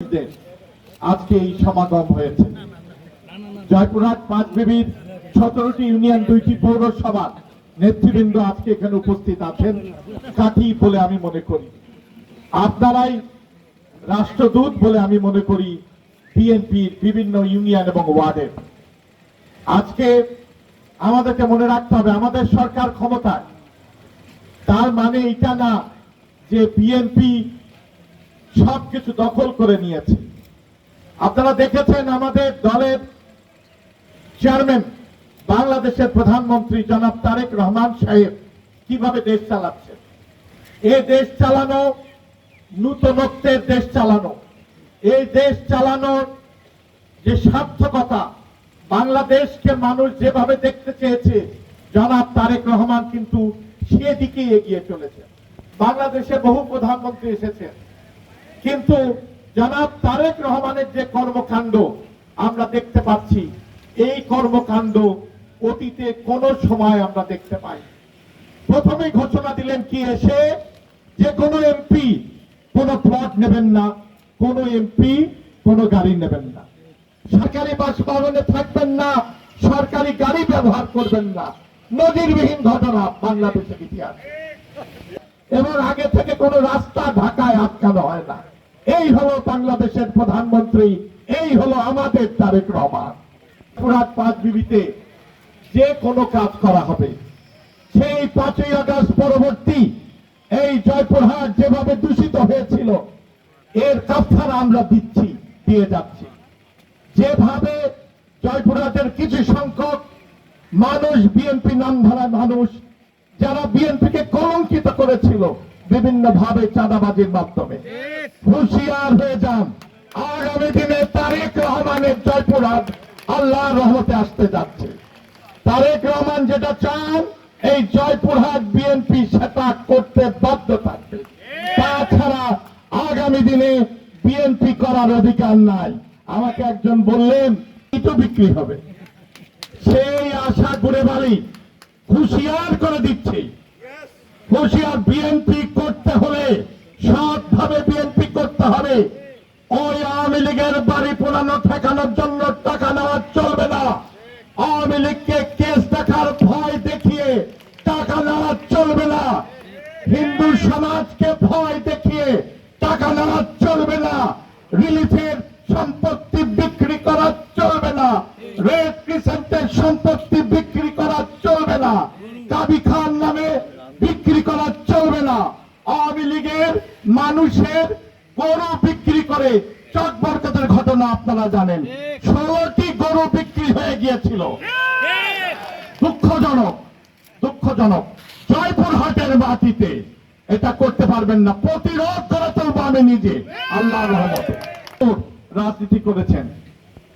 আজকে এই সমাগম হয়েছে। জয়পুরহাট পাঁচবিবির 17টি ইউনিয়ন, 2টি পৌরসভা নেতৃবৃন্দ আজকে এখানে উপস্থিত আছেন কাঠি বলে আমি মনে করি। আপনারাই রাষ্ট্রদূত বলে আমি মনে করি বিএনপির বিভিন্ন ইউনিয়ন এবং ওয়ার্ডের। আজকে আমাদেরকে মনে রাখতে হবে আমাদের সরকার ক্ষমতায়, তার মানে এটা না যে বিএনপি সবকিছু দখল করে নিয়েছে। আপনারা দেখেছেন আমাদের দলের চেয়ারম্যান বাংলাদেশের প্রধানমন্ত্রী জনাব তারেক রহমান সাহেব কিভাবে দেশ চালাচ্ছেন। এই দেশ চালানো নূতনত্বের দেশ চালানো, এই দেশ চালানোর যে সার্থকতা, বাংলাদেশকে মানুষ যেভাবে দেখতে চেয়েছে জনাব তারেক রহমান কিন্তু সেদিকে এগিয়ে চলেছে। বাংলাদেশে বহু প্রধানমন্ত্রী এসেছেন, কিন্তু জনাব তারেক রহমানের যে কর্মকাণ্ড আমরা দেখতে পাচ্ছি, এই কর্মকাণ্ড অতীতে কোন সময় আমরা দেখতে পাই। প্রথমে ঘোষণা দিলেন কি এসে যে কোন এমপি কোন প্লট নেবেন না, কোন এমপি কোন গাড়ি নেবেন না, সরকারি বাসভবনে থাকবেন না, সরকারি গাড়ি ব্যবহার করবেন না। নজিরবিহীন ঘটনা বাংলাদেশের ইতিহাসে। এবং আগে থেকে কোন রাস্তা ঢাকায় আটকানো হয় না। এই হলো বাংলাদেশের প্রধানমন্ত্রী, এই হলো আমাদের তারেক রহমান। জয়পুরহাট পাঁচবিবিতে যে কোনো কাজ করা হবে, সেই 5ই আগস্ট পরবর্তী এই জয়পুরহাট যেভাবে দূষিত হয়েছিল, এর কাফারা আমরা দিয়ে যাচ্ছি। যেভাবে জয়পুরহাটের কিছু সংখ্যক মানুষ, বিএনপি নামধারা মানুষ, যারা বিএনপিকে কলঙ্কিত করেছিল বিভিন্ন ভাবে চাঁদাবাজির মাধ্যমে, হুঁশিয়ার হয়ে যান। আগামী দিনে তারেক রহমানের জয়পুরহাট আল্লাহর রহমতে আসতে যাচ্ছে। তারেক রহমান যেটা চান, এই জয়পুরহাট বিএনপি সেটা করতে বাধ্য থাকবে। তাছাড়া আগামী দিনে বিএনপি করার অধিকার নাই। আমাকে একজন বললেন ইটো বিক্রি হবে, সেই আশা ঘুরে বাড়ি হুঁশিয়ার করে দিচ্ছে। হুঁশিয়ার, বিএনপি করতে হলে সৎভাবে বিএনপি করতে হবে। ওই আওয়ামী লীগের বাড়ি পোড়ানো ঠেকানোর জন্য টাকা নেওয়া চলবে না। আওয়ামী লীগকে কেস দেখার ভয় দেখিয়ে টাকা নেওয়া চলবে না। হিন্দু সমাজকে ভয় দেখিয়ে টাকা নেওয়া চলবে না। রিলিফের সম্পত্তি বিক্রি করা চলবে না। রেড ক্রিসেন্টের সম্পত্তি বিক্রি করা চলবে না। কাবি খান নামে বিক্রি করা চলবে না। আওয়ামী লীগের মানুষের গরু বিক্রি করে চক বরকতের ঘটনা আপনারা জানেন। 16টি গরু বিক্রি হয়ে গিয়েছিল। দুঃখজনক, দুঃখজনক। জয়পুরহাটের মাটিতে এটা করতে পারবেন না। প্রতিরোধ করে তুলবো আমি নিজে, আল্লাহর রহমতে। রাজনীতি করেছেন,